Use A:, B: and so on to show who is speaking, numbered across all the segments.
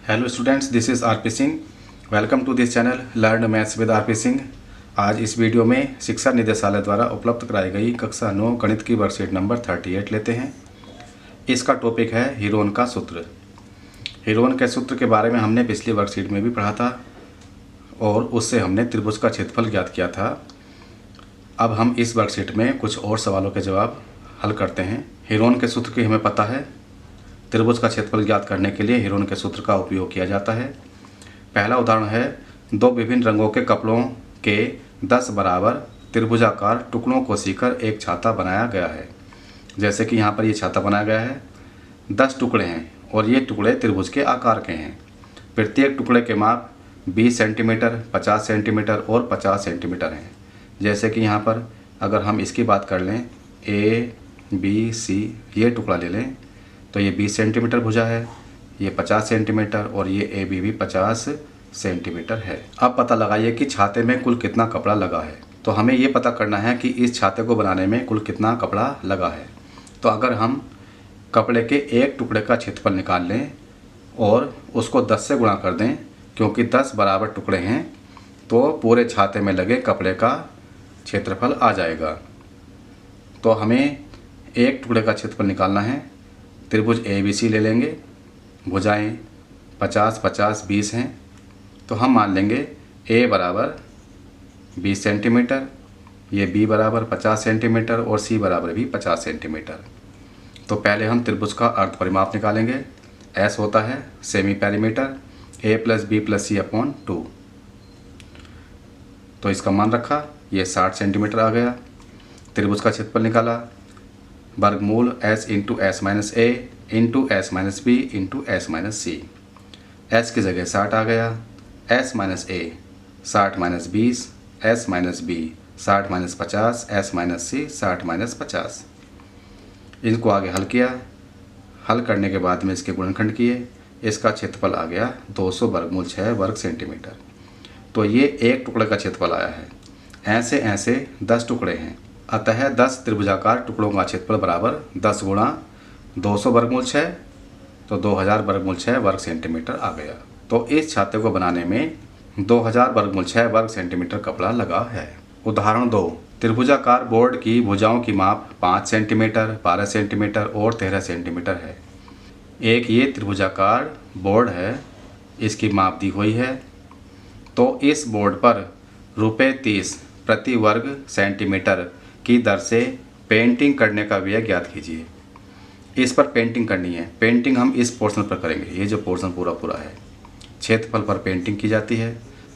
A: Hello students, this is RP Singh. Welcome to this channel learn maths with RP Singh. आज इस video में शिक्षा निदेशालय द्वारा उपलब्ध कराई गई कक्षा 9 गणित की वर्कशीट नंबर 38 लेते हैं। इसका टॉपिक है हीरोन का सूत्र। हीरोन के सूत्र के बारे में हमने पिछली वर्कशीट में भी पढ़ा था और उससे हमने त्रिभुज का क्षेत्रफल ज्ञात किया था। अब हम इस वर्कशीट में कुछ और सवालों के जवाब हल करते हैं। हीरोन के सूत्र की हमें पता है। त्रिभुज का क्षेत्रफल ज्ञात करने के लिए हीरोन के सूत्र का उपयोग किया जाता है। पहला उदाहरण है, दो विभिन्न रंगों के कपड़ों के 10 बराबर त्रिभुजाकार टुकड़ों को सीकर एक छाता बनाया गया है। जैसे कि यहाँ पर ये छाता बनाया गया है, 10 टुकड़े हैं और ये टुकड़े त्रिभुज के आकार के हैं। प्रत्येक टुकड़े के माप 20 सेंटीमीटर, 50 सेंटीमीटर और 50 सेंटीमीटर हैं। जैसे कि यहाँ पर अगर हम इसकी बात कर लें, ए बी सी, ये टुकड़ा ले लें तो ये 20 सेंटीमीटर भुजा है, ये 50 सेंटीमीटर और ये ए बी भी 50 सेंटीमीटर है। अब पता लगाइए कि छाते में कुल कितना कपड़ा लगा है। तो हमें ये पता करना है कि इस छाते को बनाने में कुल कितना कपड़ा लगा है। तो अगर हम कपड़े के एक टुकड़े का क्षेत्रफल निकाल लें और उसको 10 से गुणा कर दें, क्योंकि 10 बराबर टुकड़े हैं तो पूरे छाते में लगे कपड़े का क्षेत्रफल आ जाएगा। तो हमें एक टुकड़े का क्षेत्रफल निकालना है। त्रिभुज ए बी सी ले लेंगे, भुजाएं 50 50 20 हैं, तो हम मान लेंगे ए बराबर 20 सेंटीमीटर, ये बी बराबर 50 सेंटीमीटर और सी बराबर भी 50 सेंटीमीटर। तो पहले हम त्रिभुज का अर्ध परिमाप निकालेंगे। एस होता है सेमी पेरीमीटर, ए प्लस बी प्लस सी अपॉन 2। तो इसका मान रखा, ये 60 सेंटीमीटर आ गया। त्रिभुज का क्षेत्रफल निकाला, वर्गमूल s into S minus A into S minus B into S minus C. S की जगह 60 आ गया, s minus A 60 minus 20, s minus B 60 minus 50, s minus C 60 minus 50। इनको आगे हल किया। हल करने के बाद में इसके गुणनखंड किए। इसका क्षेत्रफल आ गया 200 वर्गमूल 6 वर्ग सेंटीमीटर। तो ये एक टुकड़े का क्षेत्रफल आया है। ऐसे ऐसे 10 टुकड़े हैं, अतः 10 त्रिभुजाकार टुकड़ों का क्षेत्रफल बराबर 10 गुणा 200 वर्गमूल 6, तो 2000 वर्गमूल 6 वर्ग सेंटीमीटर आ गया। तो इस छाते को बनाने में 2000 वर्गमूल 6 वर्ग सेंटीमीटर कपड़ा लगा है। उदाहरण 2, त्रिभुजाकार बोर्ड की भुजाओं की माप 5 सेंटीमीटर, 12 सेंटीमीटर और 13 सेंटीमीटर है। एक ये त्रिभुजाकार बोर्ड है, इसकी माप दी हुई है। तो इस बोर्ड पर ₹30 प्रति वर्ग सेंटीमीटर की दर से पेंटिंग करने का व्यय ज्ञात कीजिए। इस पर पेंटिंग करनी है। पेंटिंग हम इस पोर्शन पर करेंगे, ये जो पोर्शन पूरा है। क्षेत्रफल पर पेंटिंग की जाती है।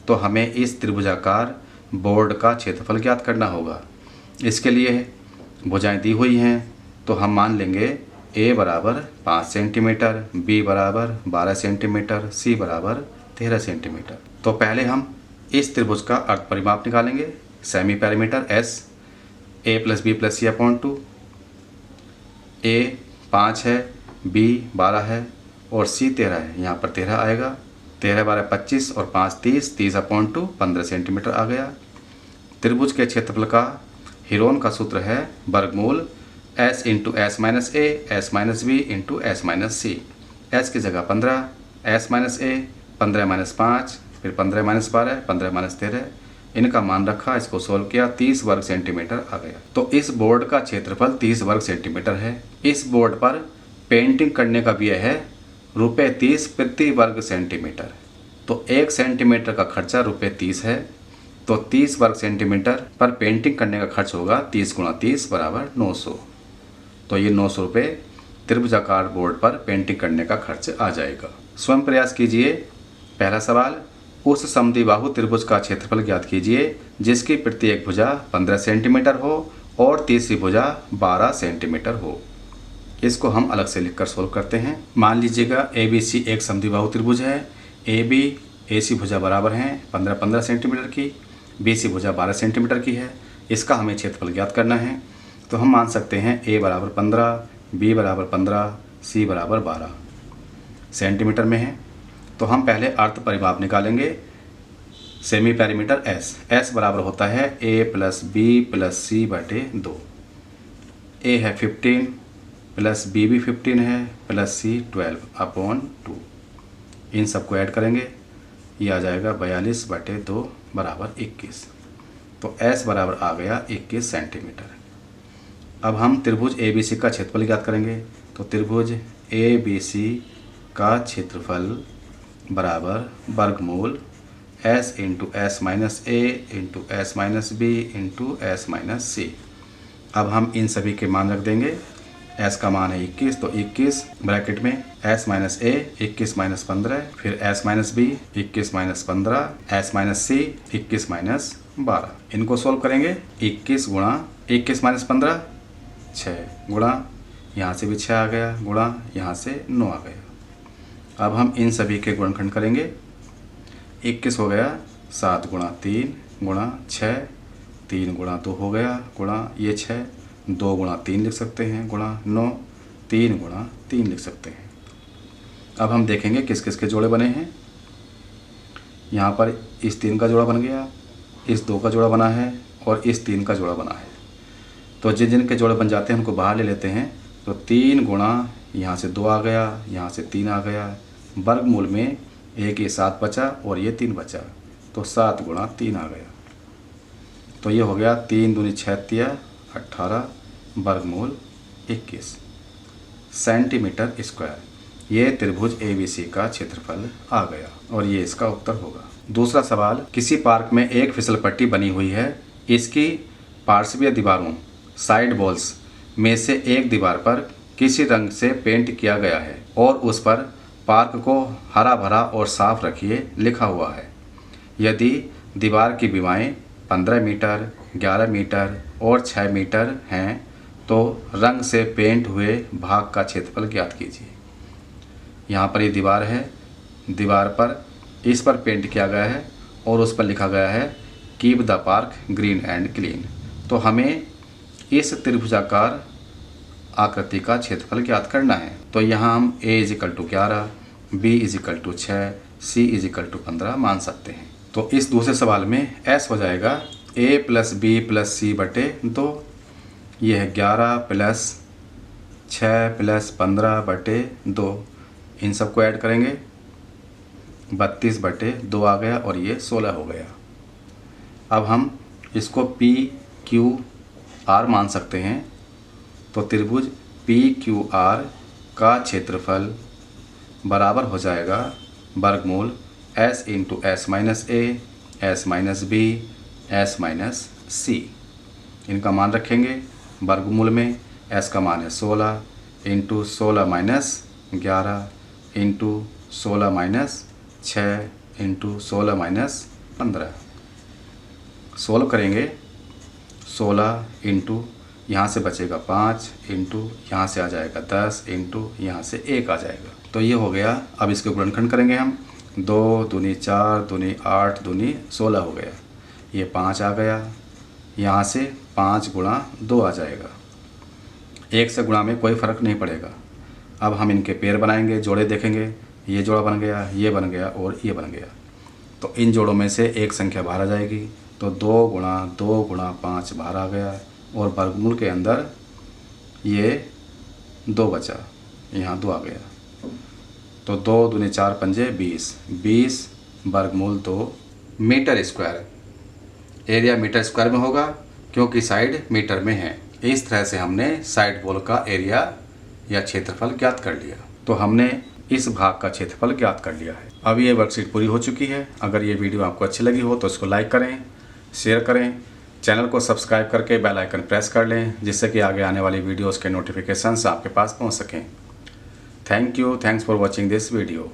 A: तो हमें इस त्रिभुजाकार बोर्ड का क्षेत्रफल ज्ञात करना होगा। इसके लिए भुजाएं दी हुई हैं, तो हम मान लेंगे ए बराबर 5 सेंटीमीटर, बी बराबर 12 सेंटीमीटर, सी बराबर 13 सेंटीमीटर। तो पहले हम इस त्रिभुज का अर्ध परिमाप निकालेंगे। सेमी पेरीमीटर एस, ए प्लस बी प्लस सी अपॉन 2। ए 5 है, बी 12 है और सी 13 है। यहाँ पर 13 आएगा। 13 12 25 और 5 30, 30 अपॉन 2 15 सेंटीमीटर आ गया। त्रिभुज के क्षेत्रफल का हीरोन का सूत्र है वर्गमूल s into S minus A S minus B into S minus C. S की जगह 15, एस माइनस ए 15 माइनस 5, फिर 15 माइनस 12, 15 माइनस 13। इनका मान रखा, इसको सोल्व किया, 30 वर्ग सेंटीमीटर आ गया। तो इस बोर्ड का क्षेत्रफल 30 वर्ग सेंटीमीटर है। इस बोर्ड पर पेंटिंग करने का व्यय है ₹30 प्रति वर्ग सेंटीमीटर। तो 1 सेंटीमीटर का खर्चा ₹30 है। तो 30 वर्ग सेंटीमीटर पर पेंटिंग करने का खर्च होगा 30 गुणा 30 बराबर 900। तो ये 900 रुपये त्रिभुजाकार बोर्ड पर पेंटिंग करने का खर्च आ जाएगा। स्वयं प्रयास कीजिए। पहला सवाल, उस समद्विबाहु त्रिभुज का क्षेत्रफल ज्ञात कीजिए जिसकी प्रत्येक भुजा 15 सेंटीमीटर हो और तीसरी भुजा 12 सेंटीमीटर हो। इसको हम अलग से लिखकर सोल्व करते हैं। मान लीजिएगा ए बी सी एक समद्विबाहु त्रिभुज है। ए बी ए सी भुजा बराबर हैं 15 सेंटीमीटर की, बी सी भुजा 12 सेंटीमीटर की है। इसका हमें क्षेत्रफल ज्ञात करना है। तो हम मान सकते हैं ए बराबर 15, बी बराबर 15, सी बराबर 12 सेंटीमीटर में है। तो हम पहले अर्ध परिमाप निकालेंगे। सेमी पेरीमीटर एस, एस बराबर होता है ए प्लस बी प्लस सी बटे 2। ए है 15 प्लस बी भी 15 है प्लस सी 12 अपॉन 2। इन सबको ऐड करेंगे, ये आ जाएगा 42/2 बराबर 21। तो S बराबर आ गया 21 सेंटीमीटर। अब हम त्रिभुज ABC का क्षेत्रफल ज्ञात करेंगे। तो त्रिभुज ABC का क्षेत्रफल बराबर वर्गमूल S into S minus A into S minus B into S minus C। अब हम इन सभी के मान रख देंगे। S का मान है 21, तो 21 ब्रैकेट में S माइनस A 21 माइनस 15, फिर S minus B 21 minus 15, S minus C 21 minus 12। इनको सोल्व करेंगे। 21 गुणा 21 माइनस 15 6 गुणा यहाँ से भी 6 आ गया, गुणा यहाँ से 9 आ गया। अब हम इन सभी के गुणनखंड करेंगे। 21 हो गया 7 गुणा 3 गुणा 6, 3 गुणा 2 हो गया, गुणा ये 6, 2 गुणा 3 लिख सकते हैं, गुणा 9, 3 गुणा 3 लिख सकते हैं। अब हम देखेंगे किस किस के जोड़े बने हैं। यहाँ पर इस 3 का जोड़ा बन गया, इस 2 का जोड़ा बना है और इस 3 का जोड़ा बना है। तो जिन जिन के जोड़े बन जाते हैं उनको बाहर ले लेते हैं। तो 3 गुणा यहाँ से 2 आ गया, यहाँ से 3 आ गया, वर्गमूल में एक ये 7 बचा और ये 3 बचा, तो 7 गुणा 3 आ गया। तो ये हो गया 3 दूनी 6 18 वर्गमूल 21 सेंटीमीटर स्क्वायर। ये त्रिभुज ABC का क्षेत्रफल आ गया और ये इसका उत्तर होगा। दूसरा सवाल, किसी पार्क में एक फिसल पट्टी बनी हुई है। इसकी पार्श्वीय दीवारों साइड वॉल्स में से एक दीवार पर किसी रंग से पेंट किया गया है और उस पर पार्क को हरा भरा और साफ रखिए लिखा हुआ है। यदि दीवार की विमाएं 15 मीटर, 11 मीटर और 6 मीटर हैं तो रंग से पेंट हुए भाग का क्षेत्रफल ज्ञात कीजिए। यहाँ पर ये दीवार है, दीवार पर इस पर पेंट किया गया है और उस पर लिखा गया है keep the park green and clean. तो हमें इस त्रिभुजाकार आकृति का क्षेत्रफल ज्ञात करना है। तो यहाँ हम A = 11, B = 6, C = 15 मान सकते हैं। तो इस दूसरे सवाल में S हो जाएगा A + B + C बटे 2। ये है 11 + 6 + 15 बटे 2। इन सबको ऐड करेंगे, 32 बटे 2 आ गया और ये 16 हो गया। अब हम इसको PQR मान सकते हैं। तो त्रिभुज PQR का क्षेत्रफल बराबर हो जाएगा वर्गमूल S into S minus A, S minus B, S minus C। इनका मान रखेंगे वर्गमूल में। S का मान है 16 into 16 minus 11 into 16 minus 6 into 16 minus 15। Solve करेंगे। 16 इंटू यहाँ से बचेगा 5 इंटू यहाँ से आ जाएगा 10 इंटू यहाँ से 1 आ जाएगा। तो ये हो गया। अब इसके गुणनखंड करेंगे हम। 2 दूनी 4 दूनी 8 दूनी 16 हो गया। ये 5 आ गया, यहाँ से 5 गुणा 2 आ जाएगा। 1 से गुणा में कोई फ़र्क नहीं पड़ेगा। अब हम इनके पेयर बनाएंगे, जोड़े देखेंगे। ये जोड़ा बन गया, ये बन गया और ये बन गया। तो इन जोड़ों में से एक संख्या बाहर आ जाएगी। तो 2 गुणा 5 बाहर आ गया और वर्गमूल के अंदर ये 2 बचा, यहाँ 2 आ गया। तो 2 दूनी 4 पंजे 20 वर्गमूल 2 metre square. Area metre square में होगा क्योंकि साइड मीटर में है। इस तरह से हमने साइड वॉल का एरिया या क्षेत्रफल ज्ञात कर लिया। तो हमने इस भाग का क्षेत्रफल ज्ञात कर लिया है। अब ये वर्कशीट पूरी हो चुकी है। अगर ये वीडियो आपको अच्छी लगी हो तो इसको लाइक करें, शेयर करें, चैनल को सब्सक्राइब करके बेल आइकन प्रेस कर लें, जिससे कि आगे आने वाली वीडियोस के नोटिफिकेशंस आपके पास पहुंच सकें। Thank you, thanks for watching this video.